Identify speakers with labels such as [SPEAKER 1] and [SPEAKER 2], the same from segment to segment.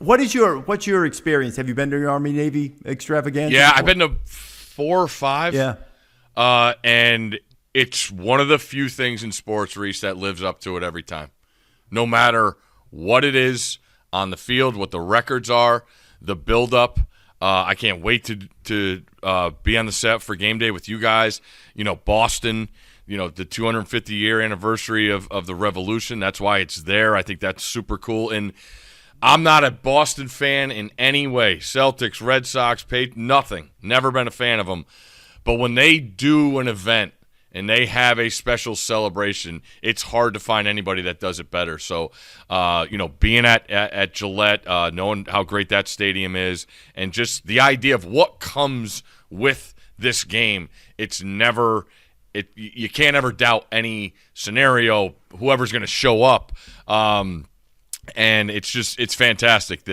[SPEAKER 1] what's your experience? Have you been to your Army Navy extravaganza?
[SPEAKER 2] Yeah,
[SPEAKER 1] before?
[SPEAKER 2] I've been to 4 or 5.
[SPEAKER 1] Yeah.
[SPEAKER 2] And it's one of the few things in sports, Rece, that lives up to it every time. No matter what it is on the field, what the records are, the build-up. I can't wait to be on the set for game day with you guys. Boston, the 250-year anniversary of the Revolution. That's why it's there. I think that's super cool. And I'm not a Boston fan in any way. Celtics, Red Sox, nothing. Never been a fan of them. But when they do an event and they have a special celebration, it's hard to find anybody that does it better. So, being at Gillette, knowing how great that stadium is, and just the idea of what comes with this game, you can't ever doubt any scenario, whoever's going to show up. And it's fantastic.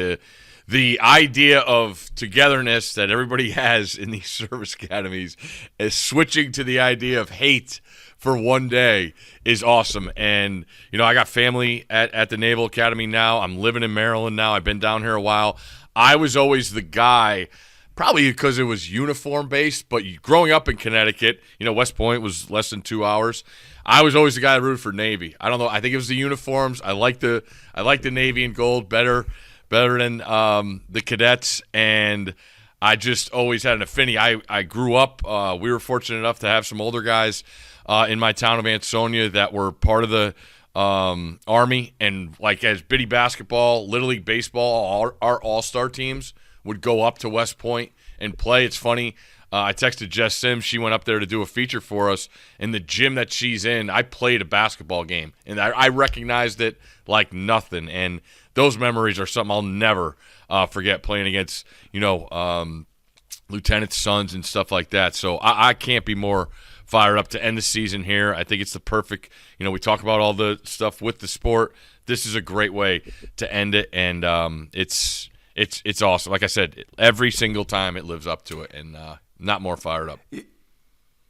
[SPEAKER 2] The idea of togetherness that everybody has in these service academies is switching to the idea of hate for one day is awesome. And, I got family at the Naval Academy now. I'm living in Maryland now. I've been down here a while. I was always the guy, probably because it was uniform-based, but growing up in Connecticut, West Point was less than 2 hours. I was always the guy that rooted for Navy. I don't know. I think it was the uniforms. I like the Navy and gold better than the cadets, and I just always had an affinity. I grew up, we were fortunate enough to have some older guys in my town of Ansonia that were part of the Army, and as bitty basketball, Little League baseball, our all-star teams would go up to West Point and play. It's funny. I texted Jess Sims. She went up there to do a feature for us. In the gym that she's in, I played a basketball game, and I recognized it like nothing. And those memories are something I'll never forget, playing against, lieutenants' sons and stuff like that. So I can't be more fired up to end the season here. I think it's the perfect, we talk about all the stuff with the sport. This is a great way to end it, and it's awesome. Like I said, every single time it lives up to it, and not more fired up.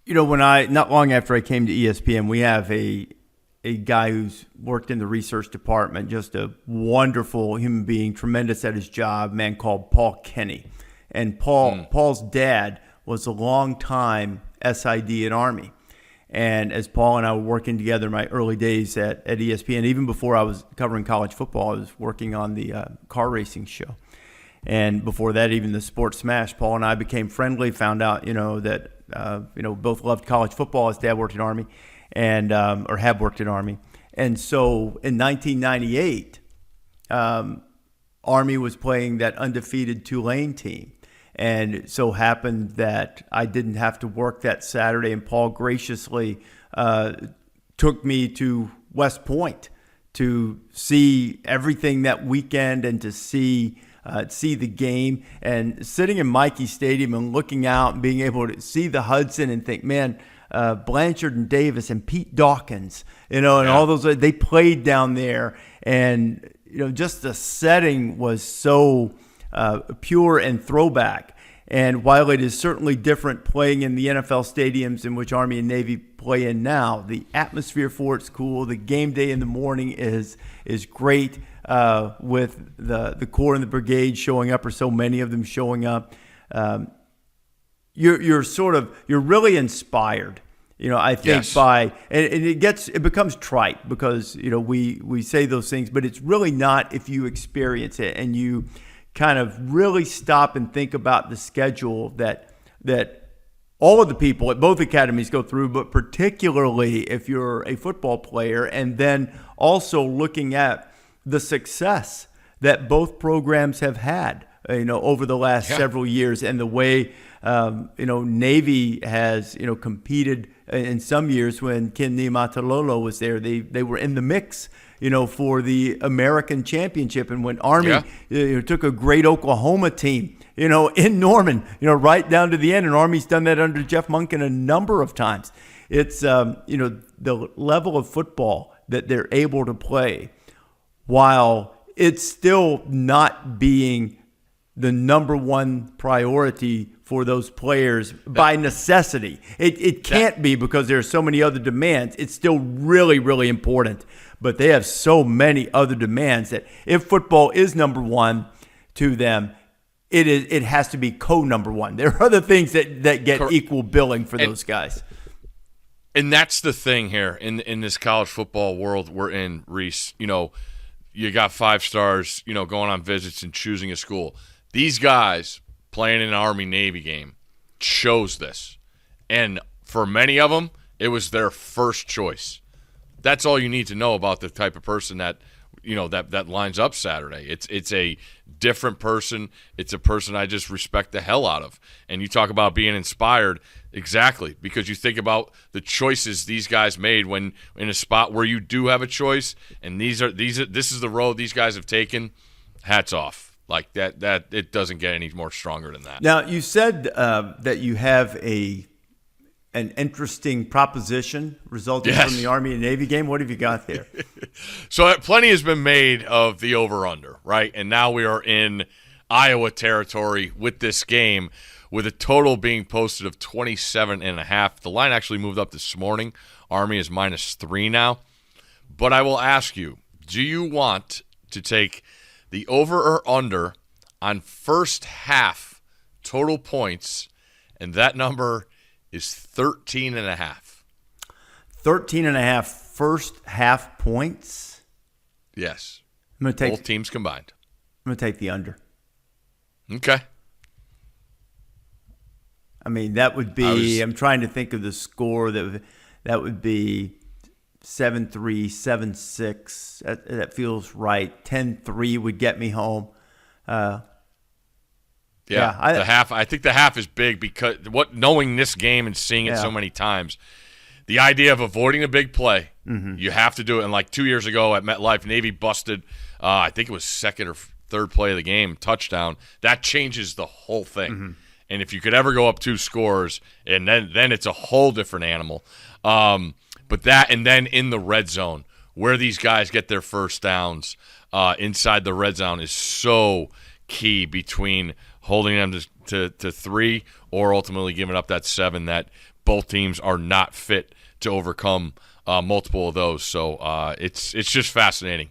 [SPEAKER 1] Not long after I came to ESPN, we have a guy who's worked in the research department, just a wonderful human being, tremendous at his job, man called Paul Kenny. And Paul's dad was a long-time SID in Army. And as Paul and I were working together in my early days at ESPN, even before I was covering college football, I was working on the car racing show. And before that, even the Sports Smash, Paul and I became friendly, found out, that, both loved college football. His dad worked in Army and or had worked in Army. And so in 1998, Army was playing that undefeated Tulane team. And it so happened that I didn't have to work that Saturday, and Paul graciously took me to West Point to see everything that weekend and to see the game. And sitting in Michie Stadium and looking out and being able to see the Hudson and think, man, Blanchard and Davis and Pete Dawkins, and all those, they played down there. And, just the setting was so pure and throwback. And while it is certainly different playing in the NFL stadiums in which Army and Navy play in now, the atmosphere for it's cool. The game day in the morning is great, with the Corps and the Brigade showing up, or so many of them showing up. You're really inspired. I think yes. It becomes trite because we say those things, but it's really not if you experience it and you kind of really stop and think about the schedule that all of the people at both academies go through, but particularly if you're a football player, and then also looking at the success that both programs have had, over the last several years, and the way, Navy has, competed in some years. When Ken Niumatalolo was there, they were in the mix, for the American championship. And when Army took a great Oklahoma team, in Norman, right down to the end, and Army's done that under Jeff Monken a number of times. It's, the level of football that they're able to play, while it's still not being the number one priority for those players by necessity. It can't be, because there are so many other demands. It's still really, really important. But they have so many other demands that if football is number one, to them, it has to be number one. There are other things that get equal billing for those guys.
[SPEAKER 2] And that's the thing here in this college football world we're in, Rece. You got 5 stars, going on visits and choosing a school. These guys playing in an Army-Navy game chose this. And for many of them, it was their first choice. That's all you need to know about the type of person that that lines up Saturday. It's a different person. It's a person I just respect the hell out of. And you talk about being inspired, exactly, because you think about the choices these guys made when in a spot where you do have a choice, and this is the road these guys have taken. Hats off. Like that it doesn't get any more stronger than that.
[SPEAKER 1] Now, you said that you have an interesting proposition resulting from the Army and Navy game. What have you got there?
[SPEAKER 2] So plenty has been made of the over-under, right? And now we are in Iowa territory with this game, with a total being posted of 27.5. The line actually moved up this morning. Army is -3 now. But I will ask you, do you want to take the over or under on first half total points? And that number is 13.5.
[SPEAKER 1] 13.5 first half points?
[SPEAKER 2] Yes.
[SPEAKER 1] I'm going to take
[SPEAKER 2] both teams combined.
[SPEAKER 1] I'm going to take the under.
[SPEAKER 2] Okay.
[SPEAKER 1] I mean, that would be, I'm trying to think of the score. That would be 7-3, 7-6. That feels right. 10-3 would get me home.
[SPEAKER 2] The half. I think the half is big because knowing this game and seeing it so many times, the idea of avoiding a big play, you have to do it. And like 2 years ago at MetLife, Navy busted, I think it was second or third play of the game, touchdown. That changes the whole thing. And if you could ever go up 2 scores, and then it's a whole different animal. But that, and then in the red zone, where these guys get their first downs inside the red zone is so key between holding them to 3 or ultimately giving up that 7 that both teams are not fit to overcome multiple of those. So it's just fascinating.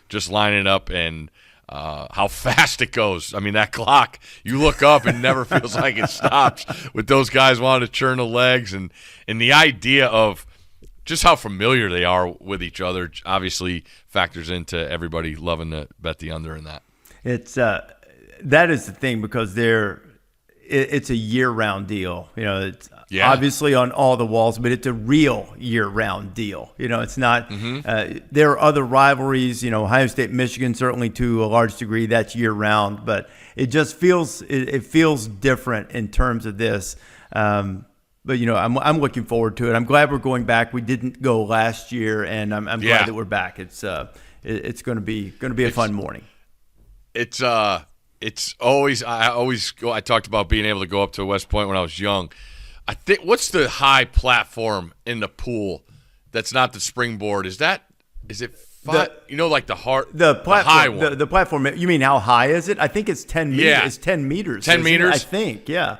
[SPEAKER 2] Just lining it up and how fast it goes. I mean, that clock, you look up and never feels like it stops with those guys wanting to churn the legs. And the idea of just how familiar they are with each other obviously factors into everybody loving to bet the under in that.
[SPEAKER 1] It's that is the thing, because it's a year-round deal. It's obviously on all the walls, but it's a real year-round deal. It's not. There are other rivalries. Ohio State, Michigan, certainly to a large degree, that's year-round. But it just feels different in terms of this. But I'm looking forward to it. I'm glad we're going back. We didn't go last year, and I'm glad that we're back. It's going to be a fun morning. It's always I talked about being able to go up to West Point when I was young. I think, what's the high platform in the pool that's not the springboard? Is it like the high one? The platform. You mean how high is it? I think it's 10 meters.
[SPEAKER 2] Yeah.
[SPEAKER 1] It's 10 meters.
[SPEAKER 2] 10 meters?
[SPEAKER 1] I think, yeah.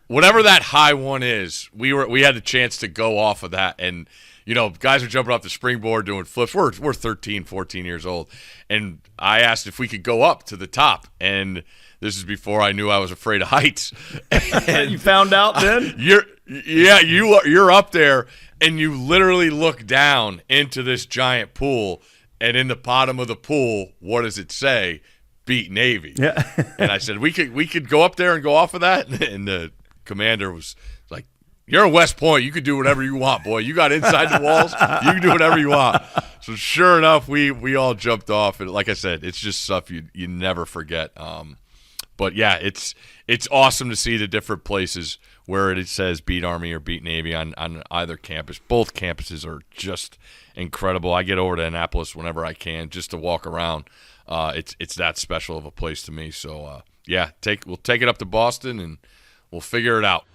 [SPEAKER 2] Whatever that high one is, we had the chance to go off of that, and guys are jumping off the springboard doing flips. We're 13, 14 years old, and I asked if we could go up to the top, and this is before I knew I was afraid of heights.
[SPEAKER 1] And you found out then?
[SPEAKER 2] You're up there, and you literally look down into this giant pool, and in the bottom of the pool, what does it say? Beat Navy. Yeah. And I said, we could go up there and go off of that, and the commander was like, "You're in West Point. You could do whatever you want, boy. You got inside the walls. You can do whatever you want." So sure enough, we all jumped off. And like I said, it's just stuff you never forget. But yeah, it's awesome to see the different places where it says beat Army or beat Navy on either campus. Both campuses are just incredible. I get over to Annapolis whenever I can just to walk around. It's that special of a place to me. So we'll take it up to Boston and we'll figure it out.